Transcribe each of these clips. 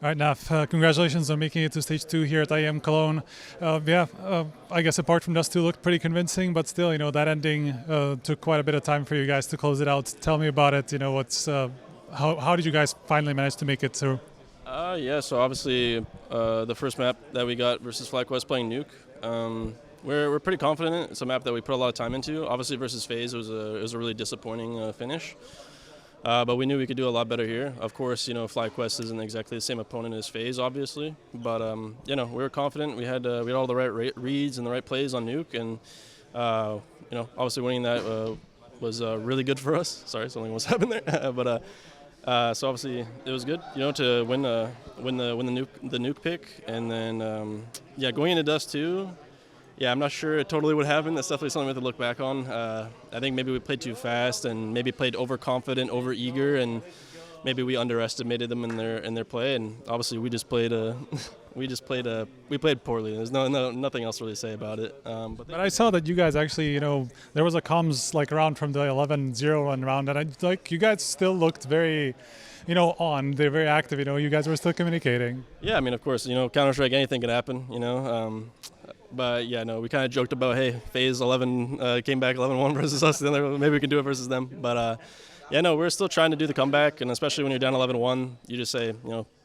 All right, NAF, congratulations on making it to stage 2 here at IEM Cologne. I guess apart from Dust 2 looked pretty convincing, but still, that ending took quite a bit of time for you guys to close it out. Tell me about it. How did you guys finally manage to make it through? So obviously the first map that we got versus FlyQuest playing Nuke, we're pretty confident in it. It's a map that we put a lot of time into. Obviously versus FaZe, it was a really disappointing finish. But we knew we could do a lot better here. Of course, FlyQuest isn't exactly the same opponent as FaZe, obviously. But we were confident. We had all the right reads and the right plays on Nuke, and obviously winning that was really good for us. Sorry, something almost happened there. So obviously it was good, to win the nuke pick, and then going into Dust 2. Yeah, I'm not sure totally what happened. That's definitely something we have to look back on. I think maybe we played too fast and maybe played overconfident, overeager, and maybe we underestimated them in their play. And obviously we just played we played poorly. There's nothing else really to say about it. But I saw that you guys actually, there was a comms round from the 11-0 run round, and you guys still looked very, they're very active. You guys were still communicating. Yeah, I mean, of course, Counter-Strike, anything can happen. But yeah, no, we kind of joked about, hey, FaZe 11 came back 11-1 versus us, then maybe we can do it versus them. But we're still trying to do the comeback, and especially when you're down 11-1, you just say,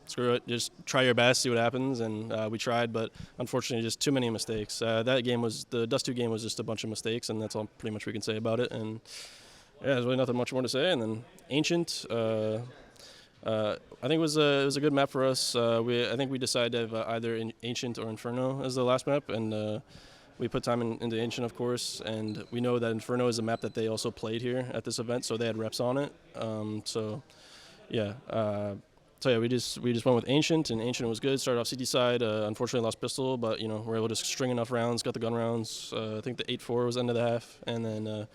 screw it, just try your best, see what happens, and we tried, but unfortunately just too many mistakes. The Dust 2 game was just a bunch of mistakes, and that's all pretty much we can say about it. And yeah, there's really nothing much more to say. And then Ancient, I think it was a good map for us. I think we decided to have either Ancient or Inferno as the last map, and we put time into Ancient, of course. And we know that Inferno is a map that they also played here at this event, so they had reps on it. We just went with Ancient, and Ancient was good. Started off CT side. Unfortunately, lost pistol, but we're able to string enough rounds. Got the gun rounds. I think the 8-4 was end of the half, and then.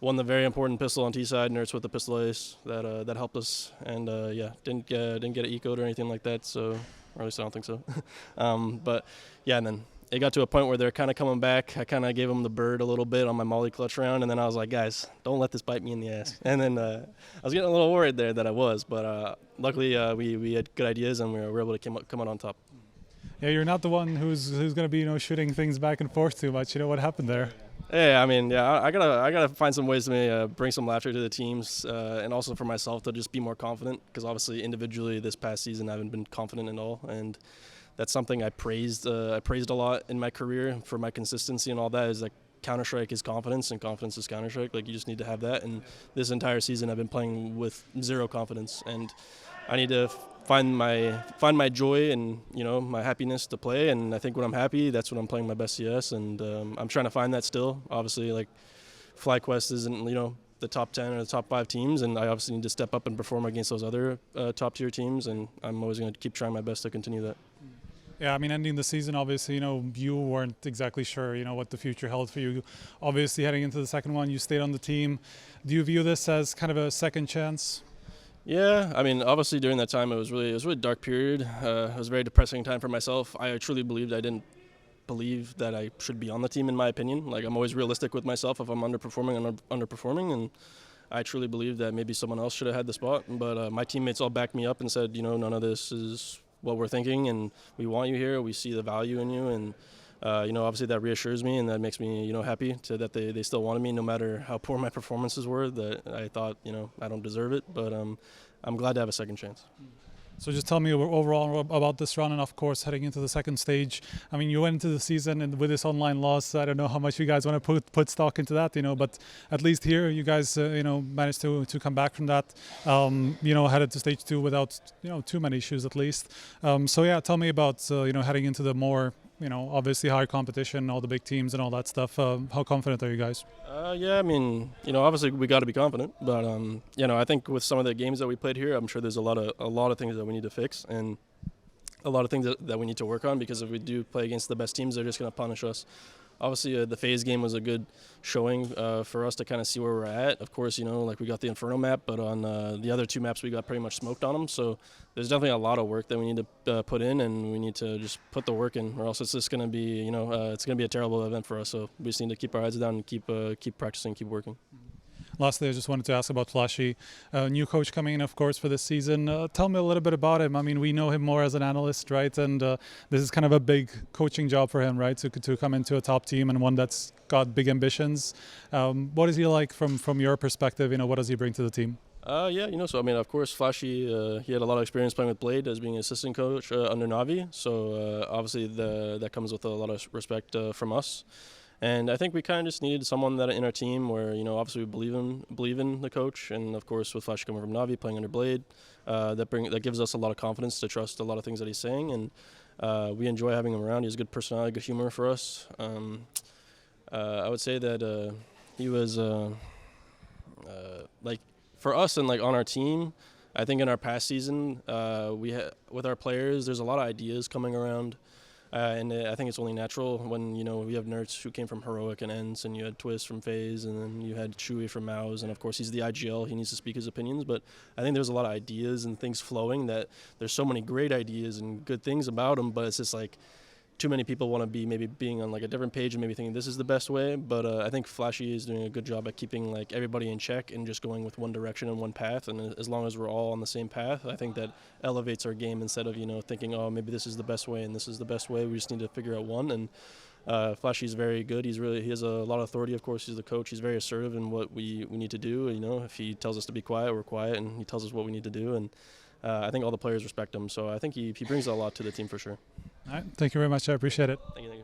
Won the very important pistol on T side, Nerds with the pistol ace that helped us, and didn't get it ecoed or anything like that, so or at least I don't think so. And then it got to a point where they're kind of coming back. I kind of gave them the bird a little bit on my molly clutch round, and then I was like, guys, don't let this bite me in the ass. And then I was getting a little worried there that I was, but luckily we had good ideas and we were able to come out on top. Yeah, you're not the one who's going to be shooting things back and forth too much. What happened there? Yeah, I mean, I gotta find some ways to bring some laughter to the teams, and also for myself to just be more confident. Because obviously, individually, this past season, I haven't been confident at all, and that's something I praised. I praised a lot in my career for my consistency and all that. Is like Counter-Strike is confidence, and confidence is Counter-Strike. Like you just need to have that. And this entire season, I've been playing with zero confidence, and I need to find my joy and my happiness to play. And I think when I'm happy, that's when I'm playing my best CS, and I'm trying to find that still. Obviously, like FlyQuest isn't the top 10 or the top 5 teams, and I obviously need to step up and perform against those other top tier teams, and I'm always going to keep trying my best to continue that. Yeah, I mean, ending the season, obviously, you weren't exactly sure, what the future held for you. Obviously, heading into the second one, you stayed on the team. Do you view this as kind of a second chance? Yeah, I mean, obviously during that time it was really a dark period. It was a very depressing time for myself. I truly believed I didn't believe that I should be on the team, in my opinion. Like, I'm always realistic with myself. If I'm underperforming, I'm underperforming, and I truly believe that maybe someone else should have had the spot. But my teammates all backed me up and said, none of this is what we're thinking, and we want you here. We see the value in you, and obviously that reassures me, and that makes me, happy that they still wanted me, no matter how poor my performances were. That I thought, I don't deserve it, but I'm glad to have a second chance. So just tell me overall about this run, and of course heading into the second stage. I mean, you went into the season and with this online loss. I don't know how much you guys want to put stock into that, but at least here you guys, managed to come back from that. Headed to stage 2 without too many issues at least. Tell me about heading into the more obviously higher competition, all the big teams and all that stuff. How confident are you guys? I mean, obviously we got to be confident, but I think with some of the games that we played here, I'm sure there's a lot of things that we need to fix, and a lot of things that we need to work on, because if we do play against the best teams, they're just going to punish us. Obviously, the FaZe game was a good showing for us to kind of see where we're at. Of course, like we got the Inferno map, but on the other 2 maps we got pretty much smoked on them. So there's definitely a lot of work that we need to put in, and we need to just put the work in, or else it's just going to be, it's going to be a terrible event for us. So we just need to keep our heads down and keep practicing, keep working. Lastly, I just wanted to ask about Flashie, new coach coming in, of course, for this season. Tell me a little bit about him. I mean, we know him more as an analyst, right? And this is kind of a big coaching job for him, right? To come into a top team and one that's got big ambitions. What is he like from your perspective? You know, what does he bring to the team? Yeah, so I mean, of course, Flashie, he had a lot of experience playing with Blade as being an assistant coach under Navi. So obviously that comes with a lot of respect from us. And I think we kind of just needed someone that in our team where, obviously we believe in the coach. And of course, with Flashie coming from Navi, playing under Blade, that gives us a lot of confidence to trust a lot of things that he's saying. And we enjoy having him around. He has good personality, good humor for us. I would say that he was for us and on our team, I think in our past season, with our players, there's a lot of ideas coming around, and I think it's only natural when we have nerds who came from Heroic and Ents, and you had Twist from FaZe, and then you had Chewy from Mouse, and of course he's the IGL, he needs to speak his opinions. But I think there's a lot of ideas and things flowing that there's so many great ideas and good things about him, but it's just too many people want to be maybe being on a different page and maybe thinking this is the best way. But I think Flashie is doing a good job at keeping everybody in check and just going with one direction and one path. And as long as we're all on the same path, I think that elevates our game instead of thinking, oh, maybe this is the best way and this is the best way. We just need to figure out one. And Flashie is very good. He has a lot of authority. Of course, he's the coach. He's very assertive in what we need to do. If he tells us to be quiet, we're quiet, and he tells us what we need to do. And I think all the players respect him. So I think he brings a lot to the team for sure. All right. Thank you very much. I appreciate it. Thank you.